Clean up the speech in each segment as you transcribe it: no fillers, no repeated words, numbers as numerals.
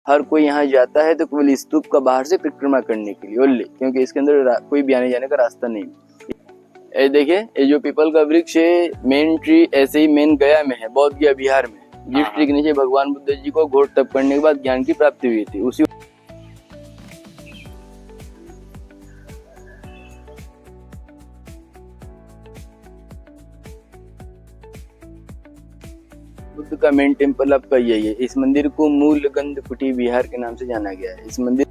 हर कोई यहाँ जाता है तो केवल स्तूप का बाहर से परिक्रमा करने के लिए ओनली, क्योंकि इसके अंदर कोई भी आने जाने का रास्ता नहीं। ये देखिए, ये जो पीपल का वृक्ष है, मेन ट्री ऐसे ही मेन गया में है, बौद्ध गया बिहार में। जिस ट्री के नीचे भगवान बुद्ध जी को घोर तप करने के बाद ज्ञान की प्राप्ति हुई थी, उसी बुद्ध का मेन टेम्पल आपका यही है। इस मंदिर को मूल गंध कुटी विहार के नाम से जाना गया है। इस मंदिर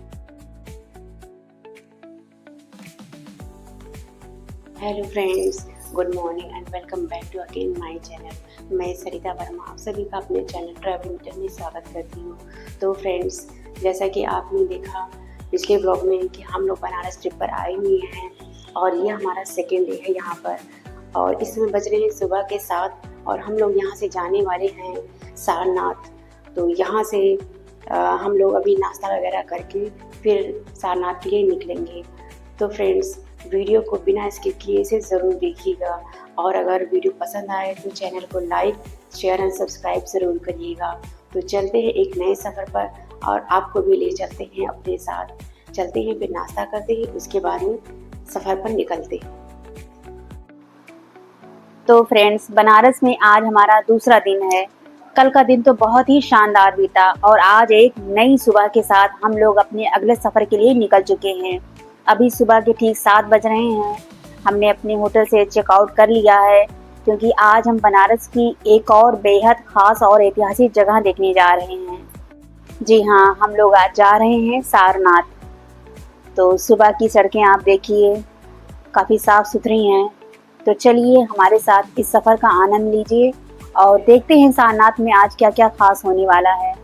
hello friends, good morning and welcome back to again my channel. मैं सरिता वर्मा आप सभी का अपने चैनल ट्रैवल मीटर में स्वागत करती हूँ। तो फ्रेंड्स, जैसा कि आपने देखा पिछले ब्लॉग में कि हम लोग बनारस ट्रिप पर आए हुए हैं और ये हमारा सेकेंड डे है यहाँ पर, और इस समय बज रहे हैं सुबह के 7 और हम लोग यहाँ से जाने वाले हैं सारनाथ। तो यहाँ से हम लोग अभी नाश्ता वगैरह करके फिर सारनाथ के लिए निकलेंगे। तो फ्रेंड्स, वीडियो को बिना स्किप किए से ज़रूर देखिएगा, और अगर वीडियो पसंद आए तो चैनल को लाइक शेयर एंड सब्सक्राइब ज़रूर करिएगा। तो चलते हैं एक नए सफ़र पर और आपको भी ले चलते हैं अपने साथ। चलते हैं, फिर नाश्ता करते हैं, उसके बाद में सफ़र पर निकलते हैं। तो फ्रेंड्स, बनारस में आज हमारा दूसरा दिन है। कल का दिन तो बहुत ही शानदार बीता और आज एक नई सुबह के साथ हम लोग अपने अगले सफ़र के लिए निकल चुके हैं। अभी सुबह के ठीक 7 बज रहे हैं। हमने अपने होटल से चेकआउट कर लिया है, क्योंकि आज हम बनारस की एक और बेहद ख़ास और ऐतिहासिक जगह देखने जा रहे हैं। जी हाँ, हम लोग आज जा रहे हैं सारनाथ। तो सुबह की सड़कें आप देखिए, काफ़ी साफ़ सुथरी हैं। तो चलिए हमारे साथ इस सफ़र का आनंद लीजिए और देखते हैं सारनाथ में आज क्या क्या खास होने वाला है।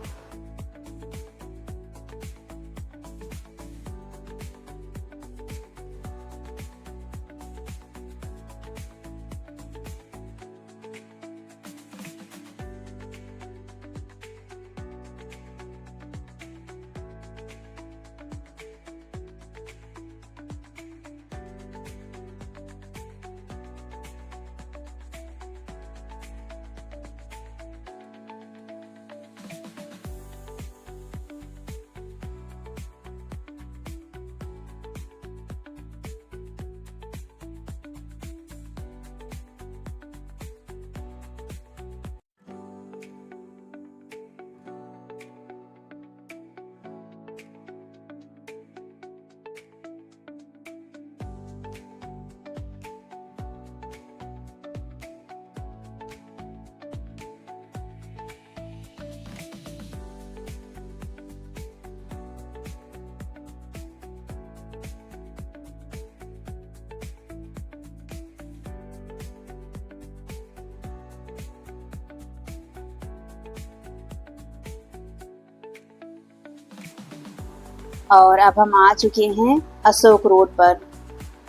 और अब हम आ चुके हैं अशोक रोड पर।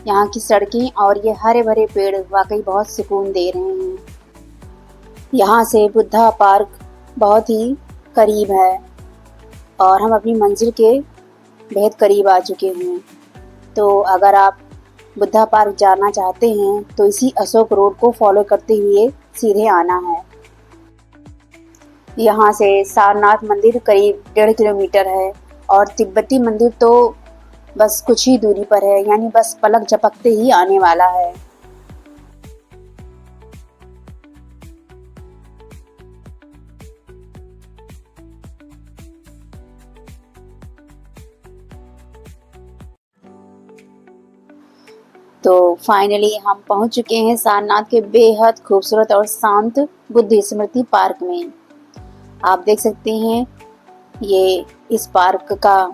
यहाँ की सड़कें और ये हरे भरे पेड़ वाकई बहुत सुकून दे रहे हैं। यहाँ से बुद्धा पार्क बहुत ही करीब है और हम अपनी मंजिल के बेहद करीब आ चुके हैं। तो अगर आप बुद्धा पार्क जाना चाहते हैं तो इसी अशोक रोड को फॉलो करते हुए सीधे आना है। यहाँ से सारनाथ मंदिर करीब 1.5 किलोमीटर है और तिब्बती मंदिर तो बस कुछ ही दूरी पर है, यानी बस पलक झपकते ही आने वाला है। तो फाइनली हम पहुंच चुके हैं सारनाथ के बेहद खूबसूरत और शांत बुद्ध स्मृति पार्क में। आप देख सकते हैं, ये इस पार्क का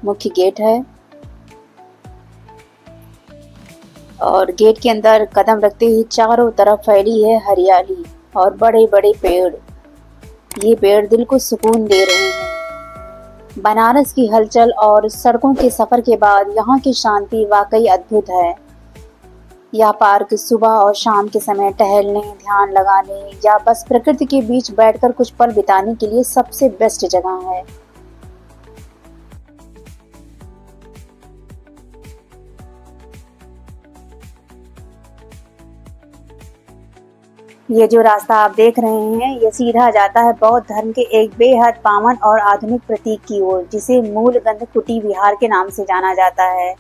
मुख्य गेट है और गेट के अंदर कदम रखते ही चारों तरफ फैली है हरियाली और बड़े बड़े पेड़। ये पेड़ दिल को सुकून दे रहे हैं। बनारस की हलचल और सड़कों के सफर के बाद यहाँ की शांति वाकई अद्भुत है। यह पार्क सुबह और शाम के समय टहलने, ध्यान लगाने या बस प्रकृति के बीच बैठकर कुछ पल बिताने के लिए सबसे बेस्ट जगह है। ये जो रास्ता आप देख रहे हैं ये सीधा जाता है बौद्ध धर्म के एक बेहद पावन और आधुनिक प्रतीक की ओर, जिसे मूलगंध कुटी विहार के नाम से जाना जाता है।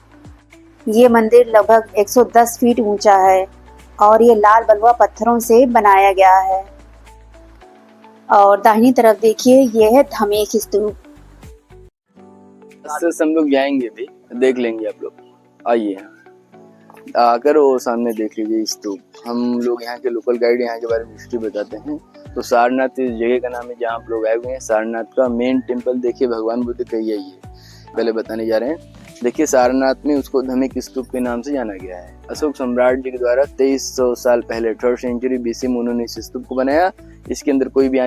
ये मंदिर लगभग 110 फीट ऊंचा है और ये लाल बलुआ पत्थरों से बनाया गया है। और दाहिनी तरफ देखिए, ये है धमेख स्तूप। इससे हम लोग जाएंगे भी, देख लेंगे आप लोग। आइए आकर वो सामने देख लीजिए स्तूप। हम लोग यहाँ के लोकल गाइड यहाँ के बारे में हिस्ट्री बताते हैं। तो सारनाथ इस जगह का नाम है जहाँ आप लोग आए हुए हैं। सारनाथ का मेन टेम्पल देखिए भगवान बुद्ध का यही है, पहले बताने जा रहे हैं। देखिए सारनाथ में उसको धमेख स्तूप के नाम से जाना गया है। अशोक सम्राट जी के द्वारा 2300 साल पहले 3rd सेंचुरी BC में उन्होंने इस स्तूप को बनाया। इसके अंदर कोई भी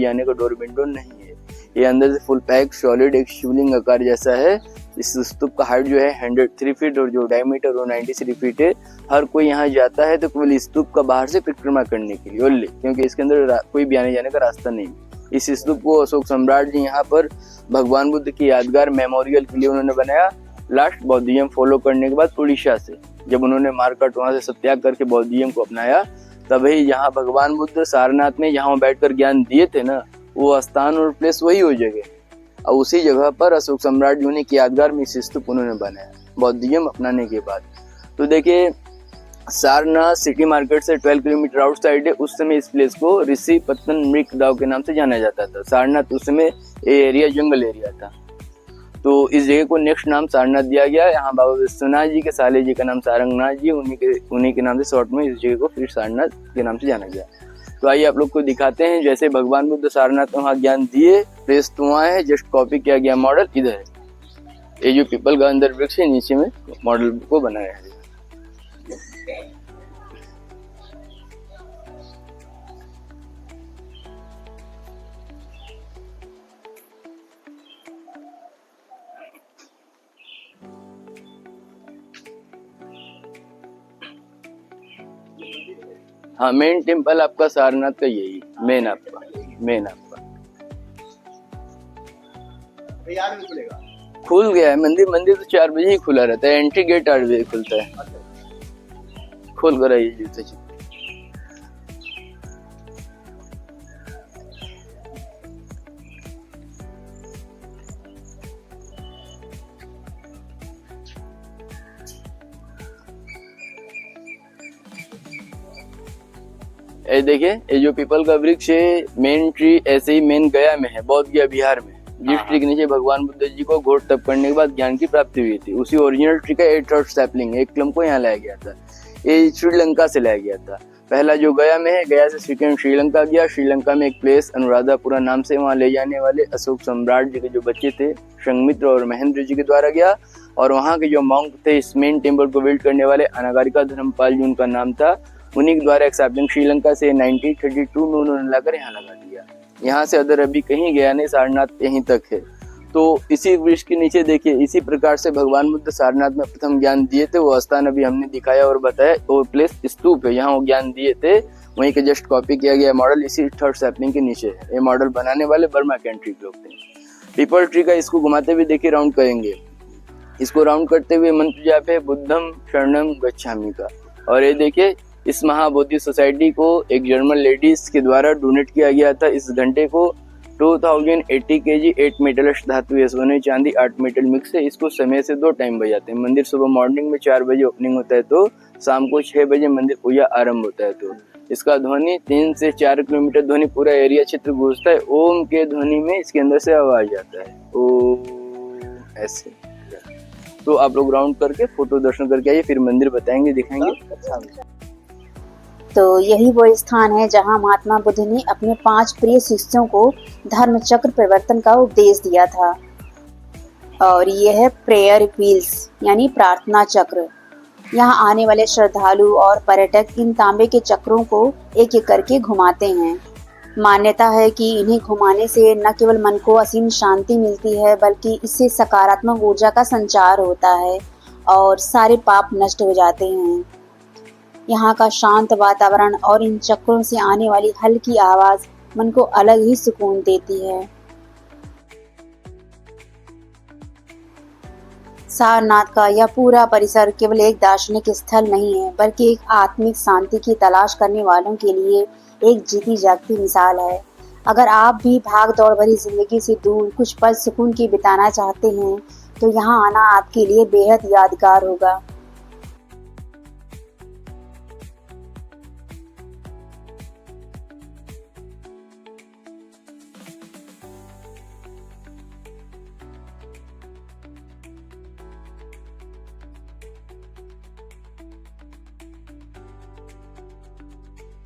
जाने का डोर विंडो नहीं है। ये अंदर से फुल पैक सॉलिड एक शिवलिंग आकार जैसा है। इस स्तूप का हाइट जो है 103 फीट और जो डायमीटर वो 93 फीट है। हर कोई यहाँ जाता है तो केवल स्तूप का बाहर से परिक्रमा करने के लिए ओनली, क्योंकि इसके अंदर कोई भी आने जाने का रास्ता नहीं। इस स्तूप को अशोक सम्राट जी यहाँ पर भगवान बुद्ध की यादगार मेमोरियल के लिए उन्होंने बनाया। लास्ट बौद्धिज्म फॉलो करने के बाद उड़ीसा से जब उन्होंने मारकट वहां से सत्याग करके बौद्धिज्म को अपनाया, तभी यहाँ भगवान बुद्ध सारनाथ में जहाँ बैठकर ज्ञान दिए थे ना, वो स्थान और प्लेस वही हो जगह और उसी जगह पर अशोक सम्राट जी की यादगार में इस स्तूप उन्होंने बनाया बौद्धिज्म अपनाने के बाद। तो देखिए सारनाथ सिटी मार्केट से 12 किलोमीटर आउट साइड है। उस समय इस प्लेस को ऋषि पत्तन मृग दाव के नाम से जाना जाता था। सारनाथ उस समय एरिया जंगल एरिया था, तो इस जगह को नेक्स्ट नाम सारनाथ दिया गया। यहाँ बाबा विश्वनाथ जी के साले जी का नाम सारंगनाथ जी, उन्हीं के नाम से शॉर्ट में इस जगह को फिर सारनाथ के नाम से जाना गया। तो आइए आप लोग को दिखाते हैं जैसे भगवान बुद्ध सारनाथ में वहाँ ज्ञान दिए। प्लेस तो वहाँ है, जस्ट कॉपी किया गया मॉडल इधर है। ये जो पीपल का अंदर वृक्ष है नीचे में मॉडल को बनाया है। हाँ मेन टेम्पल आपका सारनाथ का यही मेन आपका खुल गया है। मंदिर तो 4 बजे ही खुला रहता है। एंट्री गेट 8 बजे खुलता है। खोल कर आइए जूते जी। ये देखिए ये जो पीपल का वृक्ष है मेन ट्री ऐसे ही मेन गया में है, बौद्ध गया बिहार में। जिस ट्री के नीचे भगवान बुद्ध जी को घोर तप करने के बाद ज्ञान की प्राप्ति हुई थी, उसी ओरिजिनल ट्री का 8 सैपलिंग एक क्लम को यहाँ लाया गया था। ये श्रीलंका से लाया गया था। पहला जो गया में है, गया से सेकेंड श्रीलंका गया। श्रीलंका में एक प्लेस अनुराधापुरा नाम से वहाँ ले जाने वाले अशोक सम्राट जी के जो बच्चे थे संघमित्र और महेंद्र जी के द्वारा गया। और वहाँ के जो मॉन्क थे इस मेन टेम्पल को बिल्ड करने वाले अनागारिका धर्मपाल जी उनका नाम था, उन्हीं के द्वारा एक सैपलिंग श्रीलंका से 1932 में उन्होंने लाकर यहाँ लगा दिया। यहाँ से अदर अभी कहीं गया नहीं, सारनाथ यहीं तक है। तो इसी वृक्ष के नीचे देखिए इसी प्रकार से भगवान बुद्ध सारनाथ में प्रथम ज्ञान दिए थे। वो स्थान अभी हमने दिखाया और बताया। वो प्लेस स्तूप है, यहाँ वो ज्ञान दिए थे। वहीं के जस्ट कॉपी किया गया मॉडल इसी 3rd सैपलिंग के नीचे है। ये मॉडल बनाने वाले बर्मा कंट्री के लोग थे। पीपल ट्री का इसको घुमाते हुए देखिए राउंड करेंगे। इसको राउंड करते हुए मंत्र जाप है बुद्धम शरणम गच्छामि का। और ये देखिए इस महाबोधि सोसाइटी को एक जर्मन लेडीज के द्वारा डोनेट किया गया था। इस घंटे को 2080 kg 8 मेटलिस्ट धातु है, सोने चांदी 8 मेटल मिक्स है। इसको समय से 2 टाइम बजाते हैं। मंदिर सुबह मॉर्निंग में 4 बजे ओपनिंग होता है तो शाम को 6 बजे मंदिर पूजा आरंभ होता है। तो इसका ध्वनि 3 से 4 किलोमीटर ध्वनि पूरा एरिया क्षेत्र गूंजता है। ओम के ध्वनि में इसके अंदर से आवाज आता है ओम ऐसे। तो आप लोग राउंड करके फोटो दर्शन करके आइए, फिर मंदिर बताएंगे दिखाएंगे। तो यही वो स्थान है जहां महात्मा बुद्ध ने अपने 5 प्रिय शिष्यों को धर्म चक्र परिवर्तन का उपदेश दिया था। और यह है प्रेयर व्हील्स यानी प्रार्थना चक्र। यहाँ आने वाले श्रद्धालु और पर्यटक इन तांबे के चक्रों को एक एक करके घुमाते हैं। मान्यता है कि इन्हें घुमाने से न केवल मन को असीम शांति मिलती है, बल्कि इससे सकारात्मक ऊर्जा का संचार होता है और सारे पाप नष्ट हो जाते हैं। यहाँ का शांत वातावरण और इन चक्रों से आने वाली हल्की आवाज मन को अलग ही सुकून देती है। सारनाथ का यह पूरा परिसर केवल एक दार्शनिक स्थल नहीं है, बल्कि एक आत्मिक शांति की तलाश करने वालों के लिए एक जीती जागती मिसाल है। अगर आप भी भाग दौड़ भरी जिंदगी से दूर कुछ पल सुकून की बिताना चाहते हैं, तो यहाँ आना आपके लिए बेहद यादगार होगा।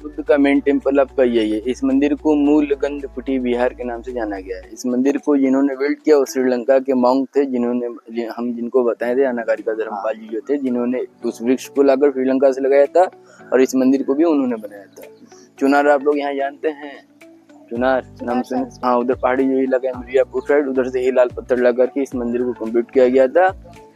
बुद्ध का मेन टेम्पल आपका यही है। इस मंदिर को मूल गंध कुटी विहार के नाम से जाना गया है। इस मंदिर को जिन्होंने बिल्ड किया वो श्रीलंका के मॉन्क थे, हम जिनको बताए थे अनागारिका धर्मपाल जी जो थे, जिन्होंने उस वृक्ष को लाकर श्रीलंका से लगाया था और इस मंदिर को भी उन्होंने बनाया था। चुनार आप लोग यहाँ जानते हैं, चुनार नाम सुने? हाँ, उधर पहाड़ी जो इलाका है मिर्जापुर साइड, उधर से ही लाल पत्थर लगा के इस मंदिर को कंप्लीट किया गया था।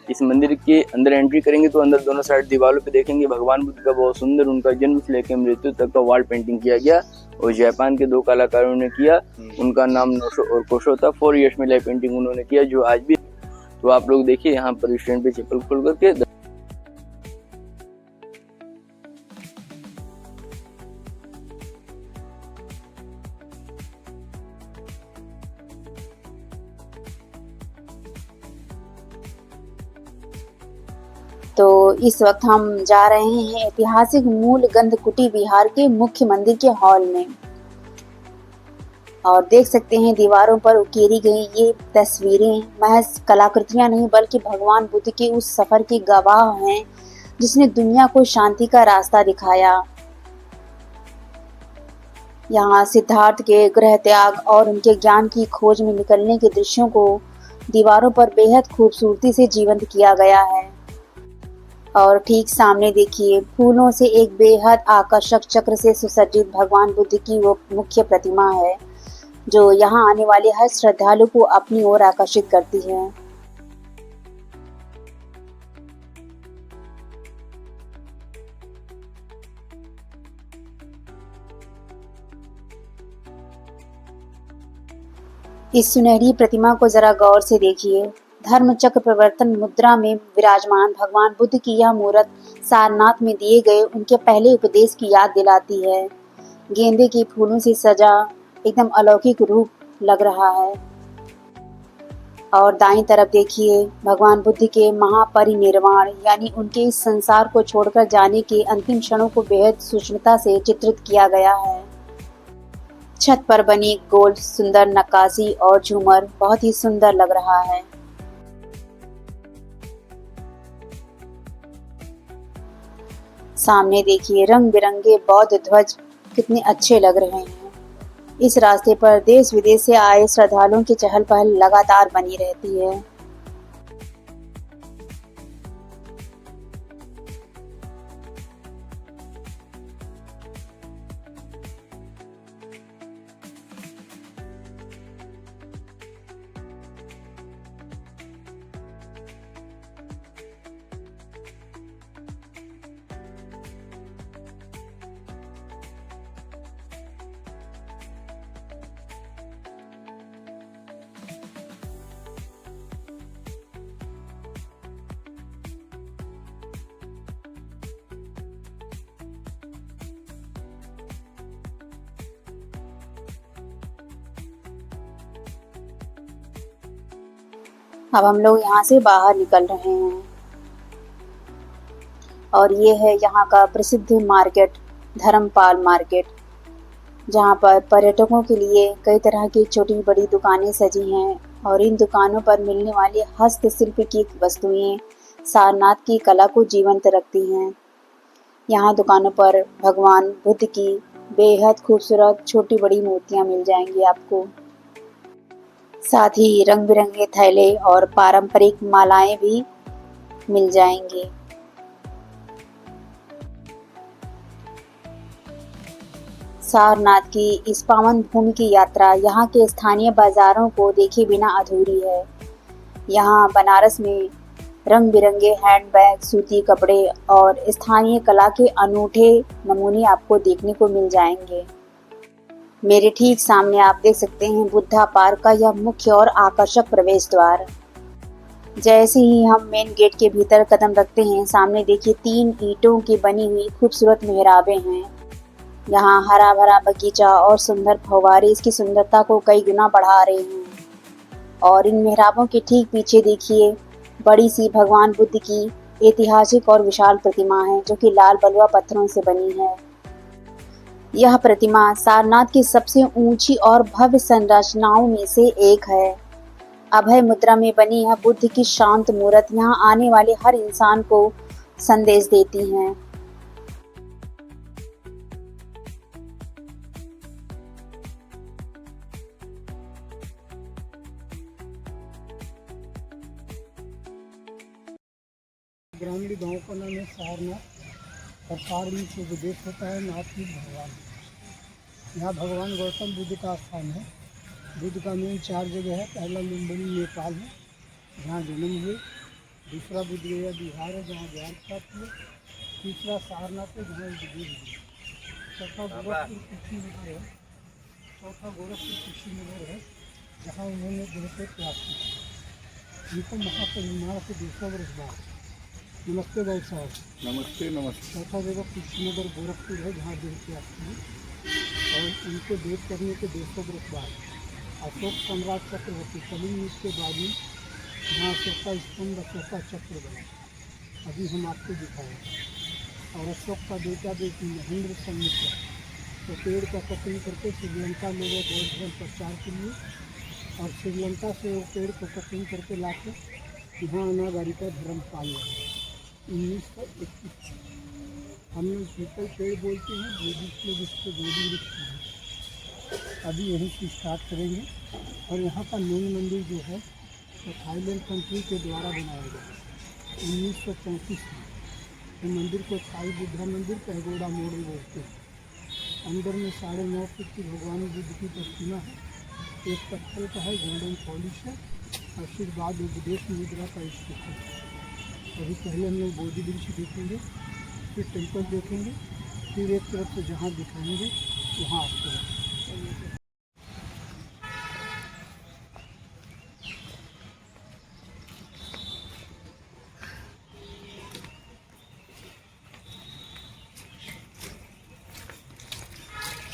इस मंदिर के अंदर एंट्री करेंगे तो अंदर दोनों साइड दीवारों पे देखेंगे भगवान बुद्ध का बहुत सुंदर उनका जन्म से लेकर मृत्यु तक का वॉल पेंटिंग किया गया और जापान के 2 कलाकारों ने किया। उनका नाम नोशो और कोशो था। 4 इयर्स में लाइव पेंटिंग उन्होंने किया जो आज भी। तो आप लोग देखिए यहाँ पर स्टैंड पे चप्पल खोल करके तो इस वक्त हम जा रहे हैं ऐतिहासिक मूल गंध कुटी विहार के मुख्य मंदिर के हॉल में, और देख सकते हैं दीवारों पर उकेरी गई ये तस्वीरें महज कलाकृतियां नहीं बल्कि भगवान बुद्ध के उस सफर की गवाह हैं जिसने दुनिया को शांति का रास्ता दिखाया। यहाँ सिद्धार्थ के गृह त्याग और उनके ज्ञान की खोज में निकलने के दृश्यों को दीवारों पर बेहद खूबसूरती से जीवंत किया गया है। और ठीक सामने देखिए फूलों से एक बेहद आकर्षक चक्र से सुसज्जित भगवान बुद्ध की वो मुख्य प्रतिमा है जो यहाँ आने वाले हर श्रद्धालु को अपनी ओर आकर्षित करती है। इस सुनहरी प्रतिमा को जरा गौर से देखिए। धर्म चक्र प्रवर्तन मुद्रा में विराजमान भगवान बुद्ध की यह मूर्त सारनाथ में दिए गए उनके पहले उपदेश की याद दिलाती है। गेंदे के फूलों से सजा एकदम अलौकिक रूप लग रहा है। और दाईं तरफ देखिए भगवान बुद्ध के महापरिनिर्वाण यानी उनके इस संसार को छोड़कर जाने के अंतिम क्षणों को बेहद सूक्ष्मता से चित्रित किया गया है। छत पर बनी गोल सुंदर नक्काशी और झूमर बहुत ही सुंदर लग रहा है। सामने देखिए रंग बिरंगे बौद्ध ध्वज कितने अच्छे लग रहे हैं। इस रास्ते पर देश विदेश से आए श्रद्धालुओं की चहल पहल लगातार बनी रहती है। अब हम लोग यहाँ से बाहर निकल रहे हैं और ये है यहाँ का प्रसिद्ध मार्केट धर्मपाल मार्केट, जहाँ पर पर्यटकों के लिए कई तरह की छोटी बड़ी दुकानें सजी हैं और इन दुकानों पर मिलने वाली हस्तशिल्प की वस्तुएं सारनाथ की कला को जीवंत रखती हैं। यहाँ दुकानों पर भगवान बुद्ध की बेहद खूबसूरत छोटी बड़ी मूर्तियाँ मिल जाएंगी आपको। साथ ही रंग बिरंगे थैले और पारंपरिक मालाएं भी मिल जाएंगी। सारनाथ की इस पावन भूमि की यात्रा यहाँ के स्थानीय बाजारों को देखे बिना अधूरी है। यहाँ बनारस में रंग बिरंगे हैंडबैग, सूती कपड़े और स्थानीय कला के अनूठे नमूने आपको देखने को मिल जाएंगे। मेरे ठीक सामने आप देख सकते हैं बुद्धा पार्क का यह मुख्य और आकर्षक प्रवेश द्वार। जैसे ही हम मेन गेट के भीतर कदम रखते हैं, सामने देखिए 3 ईंटों की बनी हुई खूबसूरत मेहराबें हैं। यहाँ हरा भरा बगीचा और सुंदर फव्वारे इसकी सुंदरता को कई गुना बढ़ा रहे हैं। और इन मेहराबों के ठीक पीछे देखिए बड़ी सी भगवान बुद्ध की ऐतिहासिक और विशाल प्रतिमा है, जो कि लाल बलुआ पत्थरों से बनी है। यह प्रतिमा सारनाथ की सबसे ऊंची और भव्य संरचनाओं में से एक है। अभय मुद्रा में बनी यह बुद्ध की शांत मूर्त यहाँ आने वाले हर इंसान को संदेश देती हैं। ग्रामीण गांव का नाम है सारनाथ और सारनाथ से उपदेश होता है नाथ भगवान। यहाँ भगवान गौतम बुद्ध का स्थान है। बुद्ध का मेन 4 जगह है। पहला लुम्बिनी नेपाल है, जहाँ जन्म हुए। दूसरा बुद्ध गया बिहार है, जहाँ ज्ञान प्राप्त हुए। तीसरा सारनाथ है, जहाँ उपदेश हुए। चौथा गोरखपुर कुशीनगर है। जहाँ उन्होंने गुरु से प्राप्त किया। इनको महापरिनिर्वाण से 200 वर्ष बाद। नमस्ते भाई साहब। नमस्ते नमस्ते। चौथा जगह कुशीनगर गोरखपुर है, जहाँ देव प्राप्त हुए। और उनको देव करने के 200 वर्ष बाद अशोक सम्राट चक्रवर्ती कलिंग युग के बाद में यहाँ अशोक का स्तंभ, अशोक का चक्र बना, अभी हम आपको दिखाएँ। और अशोक का बेटा बेटी महेंद्र समित्र तो पेड़ का कटिंग करके श्रीलंका ले गए बौद्ध धर्म प्रचार के लिए। और श्रीलंका से वो पेड़ को कटिंग करके लाकर यहाँ अनागारी का धर्म पाल लिया 1921। हम लोग पीपल पेड़ बोलते हैं, बुद्धिस्ट लोग इसको बोधि वृक्ष हैं। अभी यहीं से स्टार्ट करेंगे। और यहाँ का मेन मंदिर जो है तो थाईलैंड कंट्री के द्वारा बनाया गया 1934 में। ये मंदिर को थाई बुद्धा मंदिर पैगोडा मोड़ बोलते हैं। अंदर में 9.5 फीट की भगवान बुद्ध की प्रतिमा है। एक पत्थर का है, गोल्डन पॉलिश है। आशीर्वाद उपदेश मुद्रा का स्थित है। अभी पहले हम लोग बोधि वृक्ष देखेंगे, फिर टेम्पल देखेंगे, फिर एक तरफ से जहाँ दिखाएंगे वहाँ आपको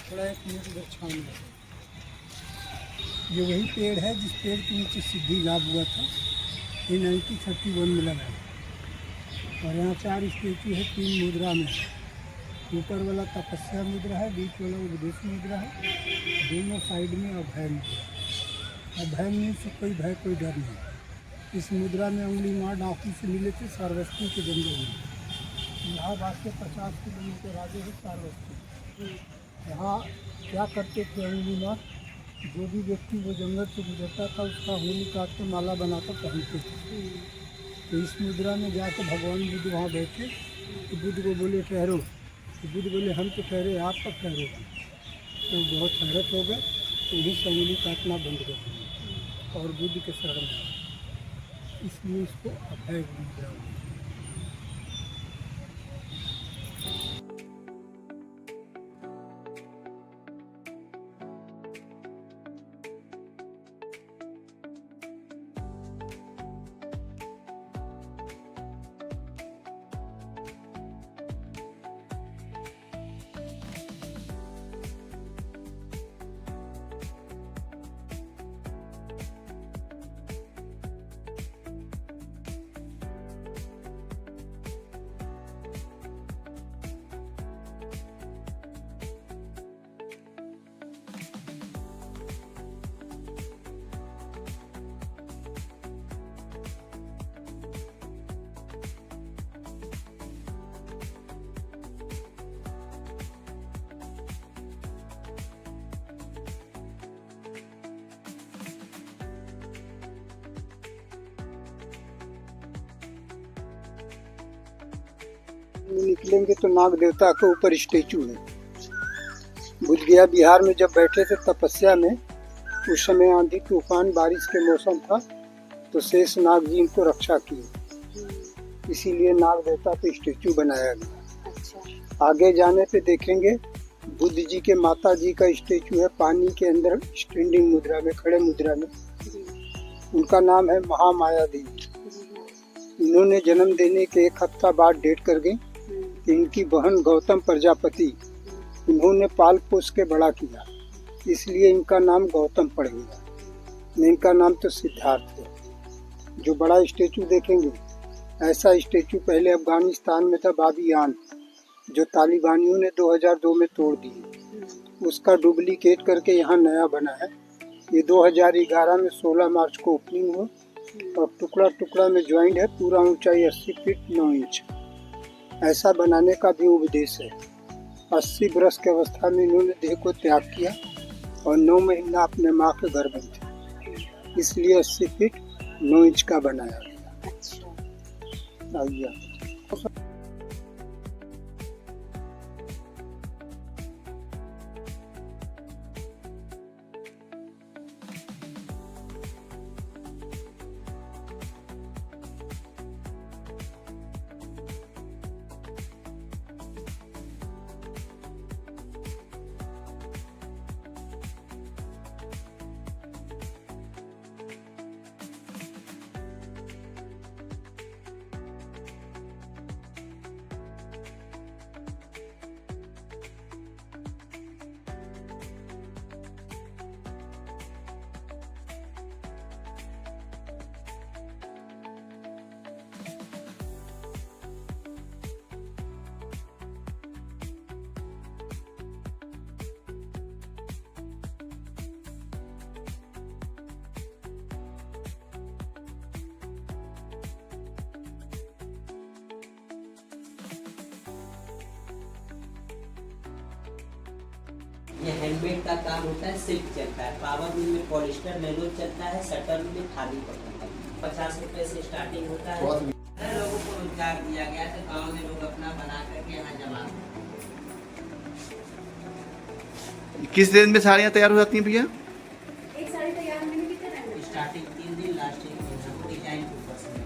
थोड़ा 1 मिनट इधर छान में। ये वही पेड़ है जिस पेड़ के नीचे सिद्धि लाभ हुआ था। ये 1931 में लगा। और यहाँ 4 स्टेचू है, 3 मुद्रा में। ऊपर वाला तपस्या मुद्रा है, बीच वाला उपदेश मुद्रा है, दोनों साइड में अभय मुद्रा। अभय में से कोई भय कोई डर नहीं। इस मुद्रा में उंगली मार डाकू से मिले थे सारवस्ती के जंगल में। इलाहाबाद से 50 किलोमीटर आगे है सारवस्ती। यहाँ क्या करते थे उंगली मार, जो भी व्यक्ति वो जंगल से गुजरता था उसका होली काट के माला बनाकर पहनते थे। तो इस मुद्रा में जाकर भगवान बुद्ध वहाँ बैठे तो बुद्ध को बोले ठहरो। तो बुद्ध बोले हम तो ठहरे, आप कब ठहरे? तो बहुत हैरत हो गए। तो यही से उंगली काटना बंद कर दिया और बुद्ध के शरण में। इसलिए इसको अभय मुद्रा। निकलेंगे तो नाग देवता के ऊपर स्टेचू है। बुद्ध गया बिहार में जब बैठे थे तपस्या में, उस समय आंधी तूफान बारिश के मौसम था, तो शेष नाग जी इनको रक्षा किए। इसीलिए नाग देवता पे स्टेचू बनाया गया। अच्छा। आगे जाने पे देखेंगे बुद्ध जी के माता जी का स्टेचू है, पानी के अंदर स्टैंडिंग मुद्रा में, खड़े मुद्रा में। उनका नाम है महामाया देवी। इन्होंने जन्म देने के एक हफ्ता बाद डेट कर गई कि इनकी बहन गौतम प्रजापति इन्होंने पाल पोस के बड़ा किया, इसलिए इनका नाम गौतम पड़ गया। नहीं, इनका नाम तो सिद्धार्थ है। जो बड़ा स्टेचू देखेंगे, ऐसा स्टेचू पहले अफगानिस्तान में था, बाबियान, जो तालिबानियों ने 2002 में तोड़ दिए। उसका डुप्लीकेट करके यहाँ नया बना है। ये 2011 में 16 मार्च को ओपनिंग हुआ और टुकड़ा टुकड़ा में ज्वाइंट है। पूरा ऊंचाई 80 फीट 9 इंच। ऐसा बनाने का भी उपदेश है। 80 वर्ष की अवस्था में इन्होंने देह को त्याग किया और 9 महीना अपने माँ के गर्भ में थे, इसलिए 80 फीट 9 इंच का बनाया गया। अच्छा। आइए। ये हैंडमेड का काम होता है, सिल्क चलता है, पावर लूम में पॉलिस्टर नैनो चलता है, शटर में खादी पड़ता है। 50 रुपए से स्टार्टिंग होता है। लोगों को रोजगार दिया गया है, गाँव में लोग अपना बना करके यहाँ जमा। किस दिन में साड़ियाँ तैयार हो जाती हैं भैया? एक साड़ी तैयार होने में कितना टाइम लगता स्टार्टिंग 3 दिन, लास्ट 1 दिन, डिजाइन के ऊपर से। है?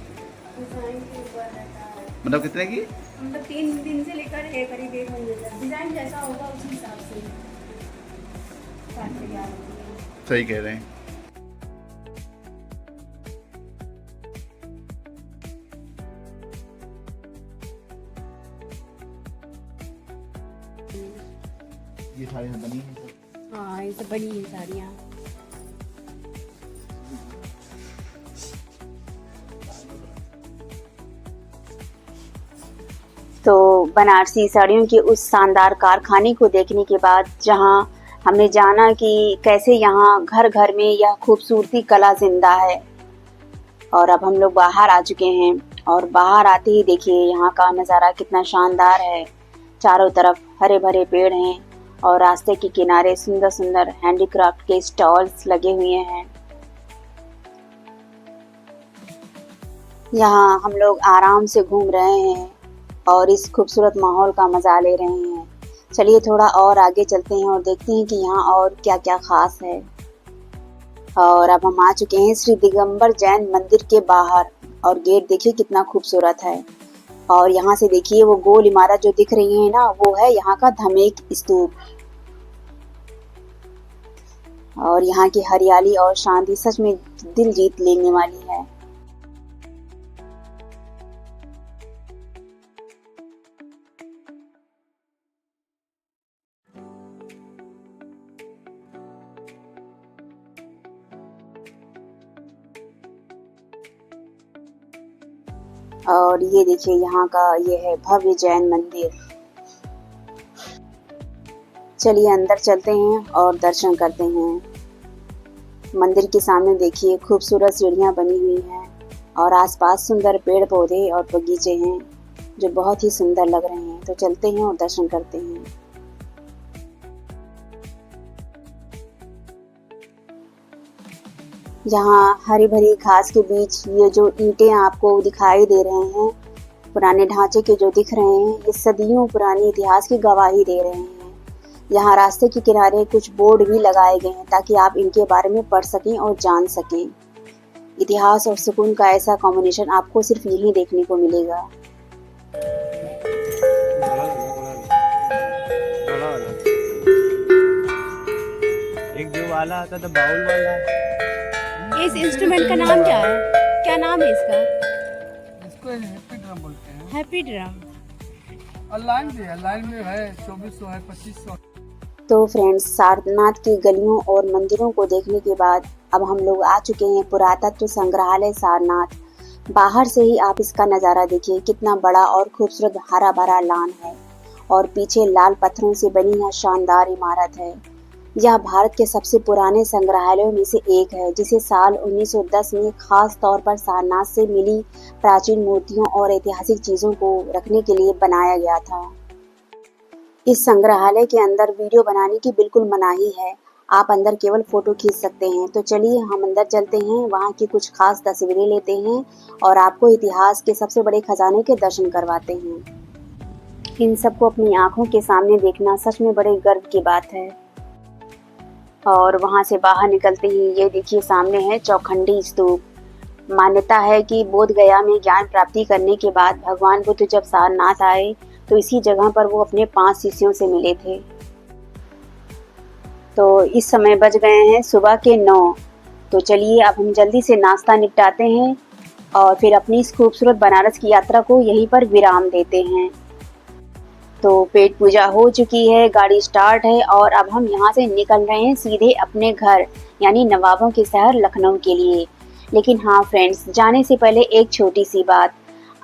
डिजाइन के ऊपर रहता है, मतलब कितने की? मतलब 3 दिन से लेकर करीब 1 महीने तक डिजाइन जैसा होगा उसी हिसाब से साड़ी तैयार होती है। सही कह रहे हैं। ये साड़ियाँ बनी हैं। हाँ, ये सब बनी है साड़ियाँ। तो बनारसी साड़ियों के उस शानदार कारखाने को देखने के बाद जहां हमने जाना कि कैसे यहाँ घर घर में यह खूबसूरती कला जिंदा है, और अब हम लोग बाहर आ चुके हैं और बाहर आते ही देखिए यहाँ का नज़ारा कितना शानदार है। चारों तरफ हरे भरे पेड़ हैं और रास्ते के किनारे सुंदर सुंदर हैंडीक्राफ्ट के स्टॉल्स लगे हुए हैं। यहाँ हम लोग आराम से घूम रहे हैं और इस खूबसूरत माहौल का मजा ले रहे हैं। चलिए थोड़ा और आगे चलते हैं और देखते हैं कि यहाँ और क्या क्या खास है। और अब हम आ चुके हैं श्री दिगंबर जैन मंदिर के बाहर, और गेट देखिए कितना खूबसूरत है। और यहाँ से देखिए वो गोल इमारत जो दिख रही है ना, वो है यहाँ का धमेक स्तूप। और यहाँ की हरियाली और शांति सच में दिल जीत लेने वाली है। और ये देखिए यहाँ का ये है भव्य जैन मंदिर। चलिए अंदर चलते हैं और दर्शन करते हैं। मंदिर के सामने देखिए खूबसूरत सीढ़ियाँ बनी हुई हैं और आसपास सुंदर पेड़ पौधे और बगीचे हैं जो बहुत ही सुंदर लग रहे हैं। तो चलते हैं और दर्शन करते हैं। यहाँ हरी भरी घास के बीच ये जो ईंटें आपको दिखाई दे रहे हैं, पुराने ढांचे के जो दिख रहे हैं, ये सदियों पुराने इतिहास की गवाही दे रहे हैं। यहाँ रास्ते के किनारे कुछ बोर्ड भी लगाए गए हैं ताकि आप इनके बारे में पढ़ सकें और जान सकें। इतिहास और सुकून का ऐसा कॉम्बिनेशन आपको सिर्फ यहीं देखने को मिलेगा। एक जो वाला आता था बाउल वाला। इस इंस्ट्रूमेंट का नाम क्या है? क्या नाम है इसका? इसको हैप्पी ड्रम बोलते हैं। Happy drum. ऑनलाइन भी है, ऑनलाइन में है 2400 है 2500। तो फ्रेंड्स, सारनाथ की गलियों और मंदिरों को देखने के बाद अब हम लोग आ चुके हैं पुरातत्व संग्रहालय सारनाथ। बाहर से ही आप इसका नज़ारा देखिए, कितना बड़ा और खूबसूरत हरा भरा लान है और पीछे लाल पत्थरों से बनी यह शानदार इमारत है। यह भारत के सबसे पुराने संग्रहालयों में से एक है, जिसे साल 1910 में खास तौर पर सारनाथ से मिली प्राचीन मूर्तियों और ऐतिहासिक चीज़ों को रखने के लिए बनाया गया था। इस संग्रहालय के अंदर वीडियो बनाने की बिल्कुल मनाही है, आप अंदर केवल फोटो खींच सकते हैं। तो चलिए हम अंदर चलते हैं, वहाँ की कुछ खास तस्वीरें लेते हैं और आपको इतिहास के सबसे बड़े खजाने के दर्शन करवाते हैं। इन सबको अपनी आंखों के सामने देखना सच में बड़े गर्व की बात है। और वहाँ से बाहर निकलते ही ये देखिए सामने है चौखंडी स्तूप। मान्यता है कि बोध गया में ज्ञान प्राप्ति करने के बाद भगवान बुद्ध जब सारनाथ आए तो इसी जगह पर वो अपने 5 शिष्यों से मिले थे। तो इस समय बज गए हैं सुबह के 9। तो चलिए अब हम जल्दी से नाश्ता निपटाते हैं और फिर अपनी इस खूबसूरत बनारस की यात्रा को यहीं पर विराम देते हैं। तो पेट पूजा हो चुकी है, गाड़ी स्टार्ट है और अब हम यहाँ से निकल रहे हैं सीधे अपने घर यानी नवाबों के शहर लखनऊ के लिए। लेकिन हाँ फ्रेंड्स, जाने से पहले एक छोटी सी बात,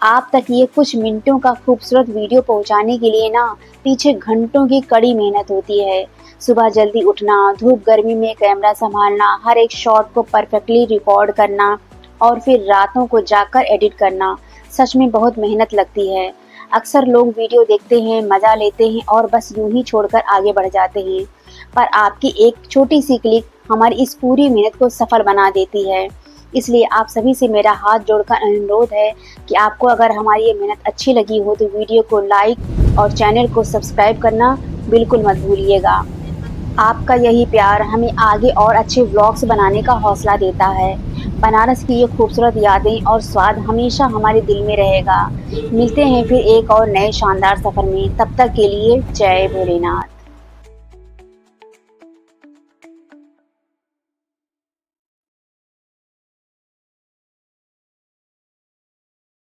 आप तक ये कुछ मिनटों का खूबसूरत वीडियो पहुँचाने के लिए ना पीछे घंटों की कड़ी मेहनत होती है। सुबह जल्दी उठना, धूप गर्मी में कैमरा संभालना, हर एक शॉट को परफेक्टली रिकॉर्ड करना और फिर रातों को जाकर एडिट करना, सच में बहुत मेहनत लगती है। अक्सर लोग वीडियो देखते हैं, मज़ा लेते हैं और बस यूं ही छोड़कर आगे बढ़ जाते हैं, पर आपकी एक छोटी सी क्लिक हमारी इस पूरी मेहनत को सफल बना देती है। इसलिए आप सभी से मेरा हाथ जोड़कर अनुरोध है कि आपको अगर हमारी ये मेहनत अच्छी लगी हो तो वीडियो को लाइक और चैनल को सब्सक्राइब करना बिल्कुल मत भूलिएगा। आपका यही प्यार हमें आगे और अच्छे व्लॉग्स बनाने का हौसला देता है। बनारस की ये खूबसूरत यादें और स्वाद हमेशा हमारे दिल में रहेगा। मिलते हैं फिर एक और नए शानदार सफ़र में, तब तक के लिए जय भोलेनाथ।